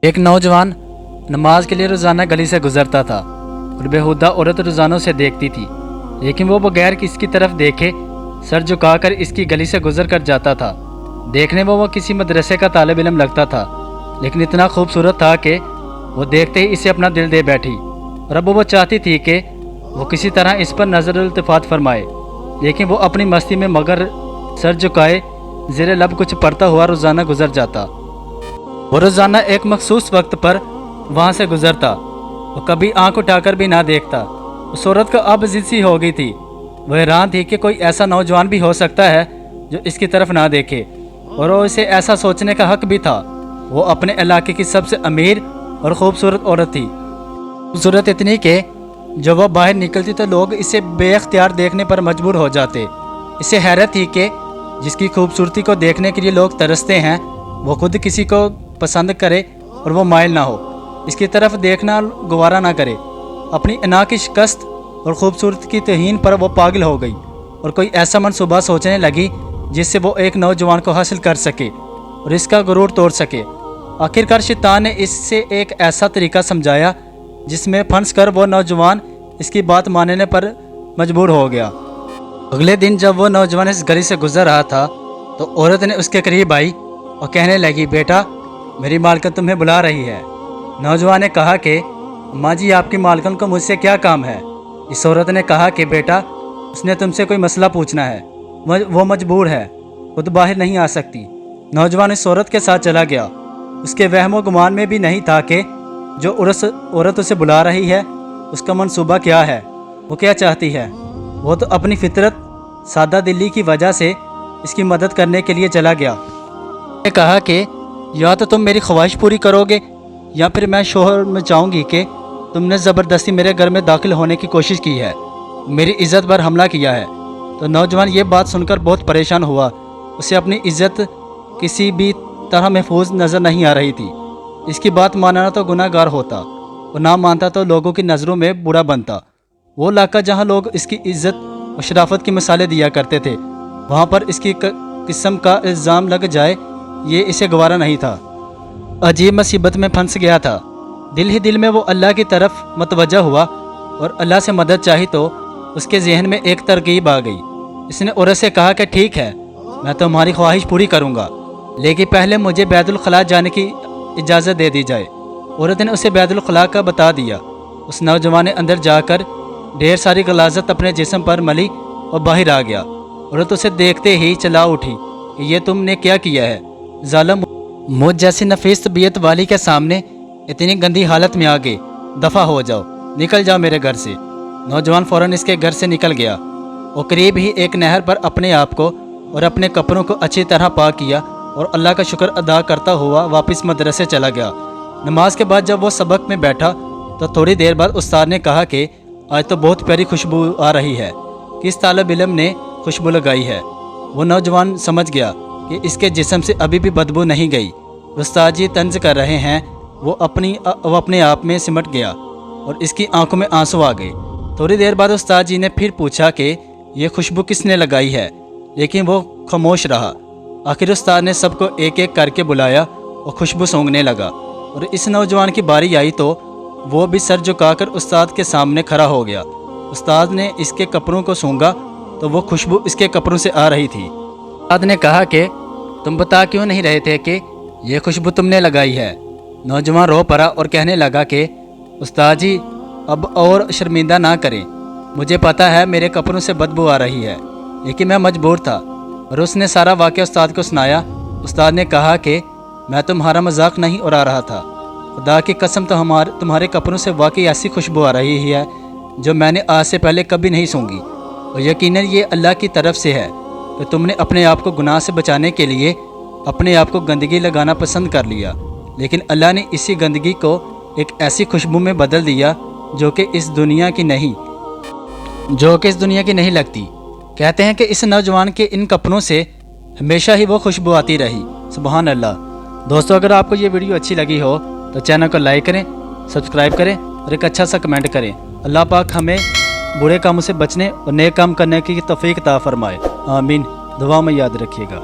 एक नौजवान नमाज के लिए रोज़ाना गली से गुजरता था और बेहुदा औरत रोज़ानों से देखती थी, लेकिन वो बगैर किसकी तरफ देखे सर झुकाकर इसकी गली से गुजर कर जाता था। देखने में वो किसी मदरसे का तालिब इल्म लगता था, लेकिन इतना खूबसूरत था कि वो देखते ही इसे अपना दिल दे बैठी। और अब वो चाहती थी कि वो किसी तरह इस पर नज़र इल्तिफ़ात फरमाए, लेकिन वो अपनी मस्ती में मगर सर झुकाए ज़ेरे लब कुछ पढ़ता हुआ रोज़ाना गुजर जाता। वो रोज़ाना एक मखसूस वक्त पर वहाँ से गुजरता, वो कभी आंख उठाकर भी ना देखता। उस औरत को अब जिद सी हो गई थी। वो हैरान थी कि कोई ऐसा नौजवान भी हो सकता है जो इसकी तरफ ना देखे, और वो इसे ऐसा सोचने का हक भी था। वो अपने इलाके की सबसे अमीर और ख़ूबसूरत औरत थी, खूबसूरत इतनी कि जब वह बाहर निकलती तो लोग इसे बेख्तियार देखने पर मजबूर हो जाते। इसे हैरत थी कि जिसकी खूबसूरती को देखने के लिए लोग तरसते हैं, वो खुद किसी को पसंद करे और वो माइल ना हो, इसकी तरफ देखना गवारा ना करे। अपनी अना की शिकस्त और ख़ूबसूरती की तौहीन पर वो पागल हो गई और कोई ऐसा मनसूबा सोचने लगी जिससे वो एक नौजवान को हासिल कर सके और इसका गुरूर तोड़ सके। आखिरकार शैतान ने इससे एक ऐसा तरीका समझाया जिसमें फंस कर वो नौजवान इसकी बात मानने पर मजबूर हो गया। अगले दिन जब वो नौजवान इस गली से गुजर रहा था तो औरत ने उसके करीब आई और कहने लगी, बेटा, मेरी मालकन तुम्हें बुला रही है। नौजवान ने कहा कि माँ जी, आपकी मालकन को मुझसे क्या काम है। इस औरत ने कहा कि बेटा, उसने तुमसे कोई मसला पूछना है, वो मजबूर है, खुद बाहर नहीं आ सकती। नौजवान इस औरत के साथ चला गया। उसके वहमो गुमान में भी नहीं था कि जो औरत उसे बुला रही है उसका मंसूबा क्या है, वो क्या चाहती है। वो तो अपनी फितरत सादा दिली की वजह से इसकी मदद करने के लिए चला गया। ने कहा कि या तो तुम मेरी ख्वाहिश पूरी करोगे या फिर मैं शोहर में चाहूँगी कि तुमने ज़बरदस्ती मेरे घर में दाखिल होने की कोशिश की है, मेरी इज़्ज़त पर हमला किया है। तो नौजवान ये बात सुनकर बहुत परेशान हुआ। उसे अपनी इज़्ज़त किसी भी तरह महफूज नज़र नहीं आ रही थी। इसकी बात मानना तो गुनाहगार होता और ना मानता तो लोगों की नज़रों में बुरा बनता। वो इलाका जहाँ लोग इसकी इज़्ज़त और शराफत की मिसालें दिया करते थे, वहाँ पर इसकी किस्म का इल्ज़ाम लग जाए, ये इसे गवारा नहीं था। अजीब मुसीबत में फंस गया था। दिल ही दिल में वो अल्लाह की तरफ मतवज्जा हुआ और अल्लाह से मदद चाही तो उसके जहन में एक तरकीब आ गई। इसने औरत से कहा कि ठीक है, मैं तुम्हारी ख्वाहिश पूरी करूँगा, लेकिन पहले मुझे बैतुल खला जाने की इजाज़त दे दी जाए। औरत ने उसे बैतुल खला का बता दिया। उस नौजवान ने अंदर जाकर ढेर सारी गलाजत अपने जिस्म पर मली और बाहर आ गया। औरत उसे देखते ही चला उठी कि ये तुमने क्या किया है ज़ालिम, मुझ जैसी नफीस तबीयत वाली के सामने इतनी गंदी हालत में आ गए, दफ़ा हो जाओ, निकल जाओ मेरे घर से। नौजवान फ़ौरन इसके घर से निकल गया और करीब ही एक नहर पर अपने आप को और अपने कपड़ों को अच्छी तरह पाक किया और अल्लाह का शुक्र अदा करता हुआ वापस मदरसे चला गया। नमाज के बाद जब वो सबक में बैठा तो थोड़ी देर बाद उस्ताद ने कहा कि आज तो बहुत प्यारी खुशबू आ रही है, किस तालिब इल्म ने खुशबू लगाई है। वो नौजवान समझ गया कि इसके जिस्म से अभी भी बदबू नहीं गई। उस्ताद जी तंज कर रहे हैं। वो अपने आप में सिमट गया और इसकी आंखों में आंसू आ गए। थोड़ी देर बाद उस्ताद जी ने फिर पूछा कि ये खुशबू किसने लगाई है, लेकिन वो खामोश रहा। आखिर उस्ताद ने सबको एक एक करके बुलाया और खुशबू सूंघने लगा और इस नौजवान की बारी आई तो वो भी सर झुकाकर उस्ताद के सामने खड़ा हो गया। उस्ताद ने इसके कपड़ों को सूंघा तो वो खुशबू इसके कपड़ों से आ रही थी। उस्ताद ने कहा कि तुम बता क्यों नहीं रहे थे कि ये खुशबू तुमने लगाई है। नौजवान रो पड़ा और कहने लगा कि उस्ताद जी, अब और शर्मिंदा ना करें, मुझे पता है मेरे कपड़ों से बदबू आ रही है, लेकिन मैं मजबूर था। और उसने सारा वाक़या उस्ताद को सुनाया। उस्ताद ने कहा कि मैं तुम्हारा मजाक नहीं उड़ा रहा था, खुदा की कसम तो तुम्हारे कपड़ों से वाकई ऐसी खुशबू आ रही है जो मैंने आज से पहले कभी नहीं सूंघी, और यकीनन ये अल्लाह की तरफ से है कि तुमने अपने आप को गुनाह से बचाने के लिए अपने आप को गंदगी लगाना पसंद कर लिया, लेकिन अल्लाह ने इसी गंदगी को एक ऐसी खुशबू में बदल दिया जो कि इस दुनिया की नहीं लगती। कहते हैं कि इस नौजवान के इन कपड़ों से हमेशा ही वो खुशबू आती रही। सुभान अल्लाह। दोस्तों, अगर आपको ये वीडियो अच्छी लगी हो तो चैनल को लाइक करें, सब्सक्राइब करें और एक अच्छा सा कमेंट करें। अल्लाह पाक हमें बुरे कामों से बचने और नेक काम करने की तौफीक अता फरमाए। आमीन। दुआ में याद रखिएगा।